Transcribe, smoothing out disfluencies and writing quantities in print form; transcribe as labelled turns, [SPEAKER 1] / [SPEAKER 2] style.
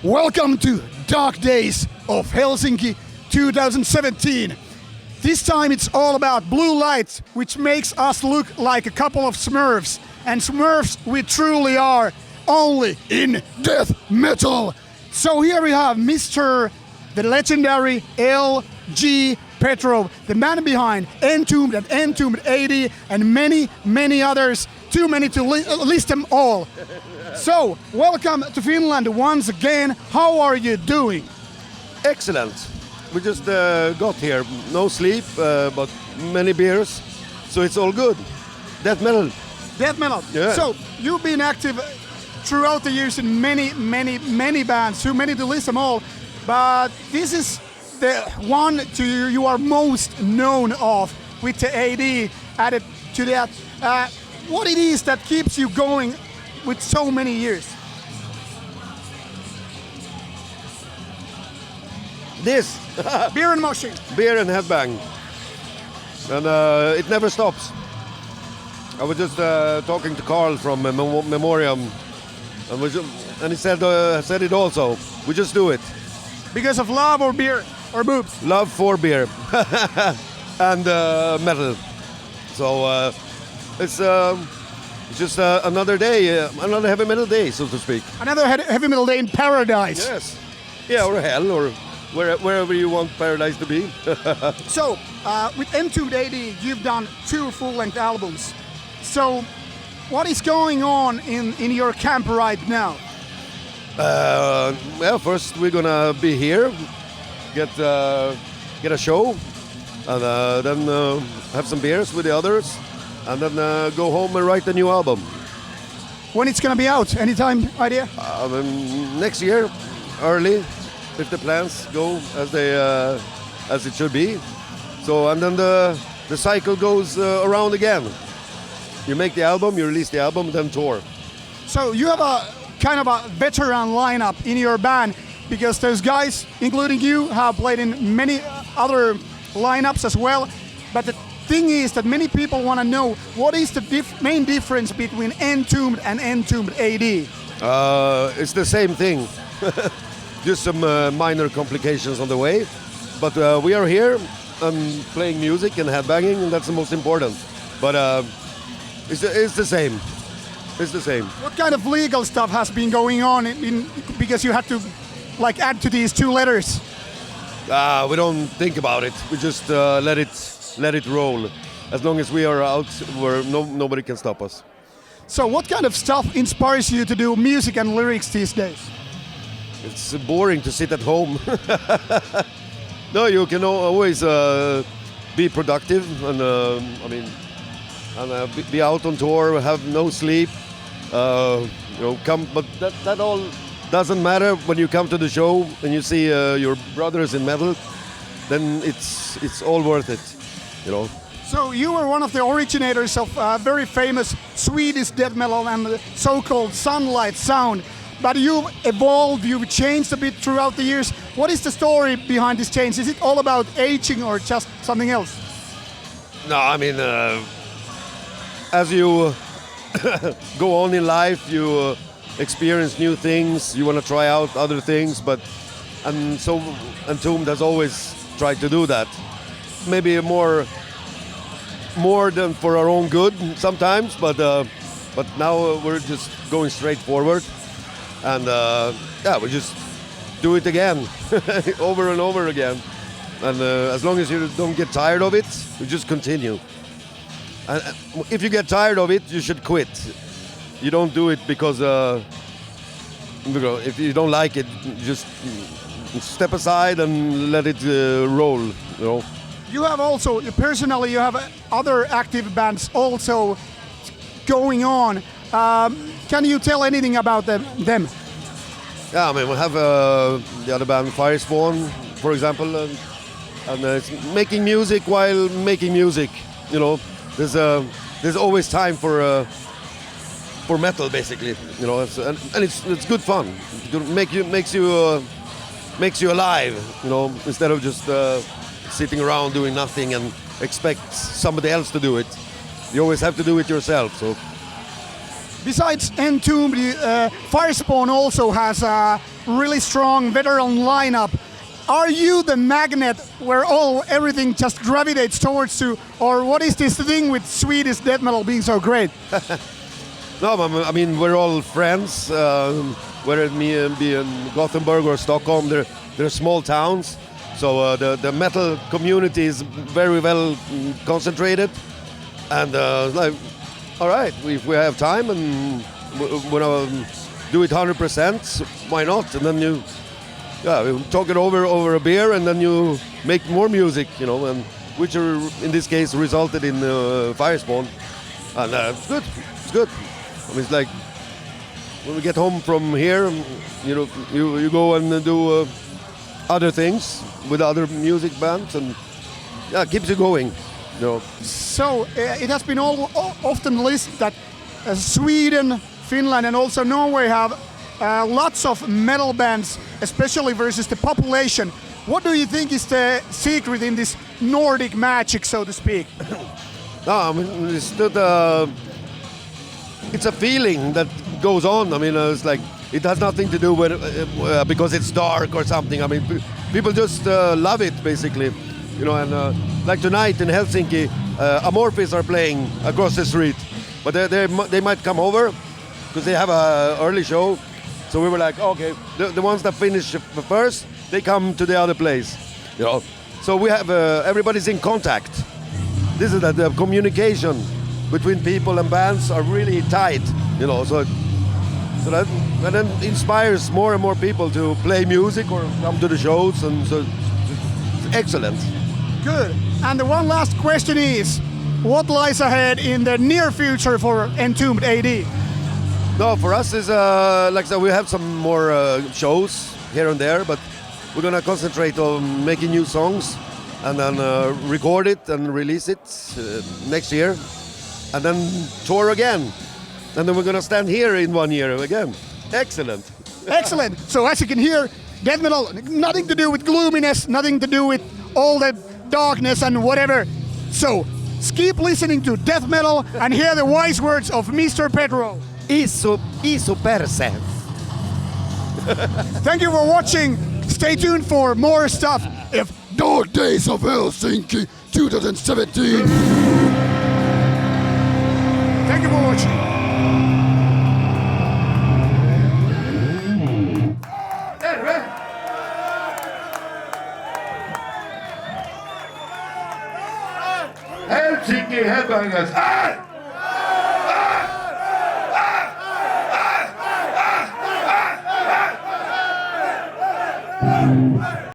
[SPEAKER 1] Welcome to Dark Days of Helsinki 2017. This time it's all about blue light, which makes us look like a couple of Smurfs. And Smurfs we truly are, only in death metal. So here we have the legendary L-G Petrov, the man behind Entrombed and Entrombed A.D. and many, many others. Too many to list them all. So, welcome to Finland once again. How are you doing?
[SPEAKER 2] Excellent. We just got here. No sleep, but many beers. So it's all good. Death metal.
[SPEAKER 1] Death metal.
[SPEAKER 2] Yeah.
[SPEAKER 1] So, you've been active throughout the years in many, many, many bands. Too many to list them all. But this is the one you are most known of with the AD added to that. What it is that keeps you going with so many years?
[SPEAKER 2] This.
[SPEAKER 1] Beer and moshing.
[SPEAKER 2] Beer and headbang. And it never stops. I was just talking to Carl from Memoriam, and he said it also. We just do it.
[SPEAKER 1] Because of love or beer or boobs?
[SPEAKER 2] Love for beer and metal. So it's just another day, another heavy metal day, so to speak.
[SPEAKER 1] Another heavy metal day in paradise.
[SPEAKER 2] Yes. Yeah, or hell, or wherever you want paradise to be.
[SPEAKER 1] So, with Entrombed A.D, you've done 2 full-length albums. So, what is going on in your camp right now?
[SPEAKER 2] Well, first we're gonna be here, get a show, and then have some beers with the others, and then go home and write a new album.
[SPEAKER 1] When it's gonna be out? Anytime idea?
[SPEAKER 2] Next year, early, if the plans go as it should be. So, and then the cycle goes around again. You make the album, you release the album, then tour.
[SPEAKER 1] So you have a kind of a veteran lineup in your band, because those guys, including you, have played in many other lineups as well. But the thing is that many people want to know, what is the main difference between Entombed and Entombed A.D?
[SPEAKER 2] It's the same thing. Just some minor complications on the way. But we are here and playing music and headbanging, and that's the most important. But it's the same. It's the same.
[SPEAKER 1] What kind of legal stuff has been going on because you had to add to these 2 letters?
[SPEAKER 2] We don't think about it. We just let it roll. As long as we are out, where nobody can stop us.
[SPEAKER 1] So what kind of stuff inspires you to do music and lyrics these days?
[SPEAKER 2] It's boring to sit at home. No, you can always be productive and be out on tour, have no sleep. But that all doesn't matter when you come to the show and you see your brothers in metal. Then it's all worth it,
[SPEAKER 1] So you were one of the originators of very famous Swedish death metal and the so-called sunlight sound. But you've evolved, you've changed a bit throughout the years. What is the story behind this change? Is it all about aging or just something else?
[SPEAKER 2] No, as you go on in life, you experience new things, you want to try out other things, and so Entombed has always tried to do that. Maybe more than for our own good sometimes, but now we're just going straight forward, and we just do it again, over and over again. And as long as you don't get tired of it, you just continue. And if you get tired of it, you should quit. You don't do it because if you don't like it, just step aside and let it roll.
[SPEAKER 1] You have also, personally, you have other active bands also going on. Can you tell anything about them?
[SPEAKER 2] Yeah, we have the other band, Firespawn, for example, and it's making music while making music. There's always time for metal, basically. And it's good fun. It makes you alive. Instead of just sitting around doing nothing and expect somebody else to do it. You always have to do it yourself. So
[SPEAKER 1] Besides Entombed, Firespawn also has really strong veteran lineup. Are you the magnet where everything just gravitates towards you, or what is this thing with Swedish death metal being so great?
[SPEAKER 2] No, I mean we're all friends. Whether it be in Gothenburg or Stockholm, they're small towns, so the metal community is very well concentrated. And like, all right, if we have time and we do it 100%, why not? And then you talk it over a beer, and then you make more music, and which in this case resulted in Firespawn. And it's good. It's good. I mean, it's like when we get home from here, you go and do other things with other music bands, and it keeps you going.
[SPEAKER 1] So it has been often listed that Sweden, Finland, and also Norway have lots of metal bands, especially versus the population. What do you think is the secret in this Nordic magic, so to speak?
[SPEAKER 2] No, I mean, it's a feeling that goes on. I mean, it's like it has nothing to do with because it's dark or something. I mean, people just love it, basically. And like tonight in Helsinki, Amorphis are playing across the street, but they might come over because they have an early show. So we were like, okay, the ones that finish first, they come to the other place. So we have everybody's in contact. This is the communication between people and bands are really tight. So that then inspires more and more people to play music or come to the shows, and so it's excellent.
[SPEAKER 1] Good. And the one last question is, what lies ahead in the near future for Entrombed A.D?
[SPEAKER 2] No, for us is like I said, we have some more shows here and there, but we're gonna concentrate on making new songs and then record it and release it next year, and then tour again, and then we're gonna stand here in 1 year again. Excellent.
[SPEAKER 1] Excellent. So as you can hear, death metal, nothing to do with gloominess, nothing to do with all the darkness and whatever. So keep listening to death metal and hear the wise words of Mr. Petrov.
[SPEAKER 2] Iso perse.
[SPEAKER 1] Thank you for watching. Stay tuned for more stuff. If Dark Days of Helsinki 2017. Thank you for watching.
[SPEAKER 3] Helsinki headbangers.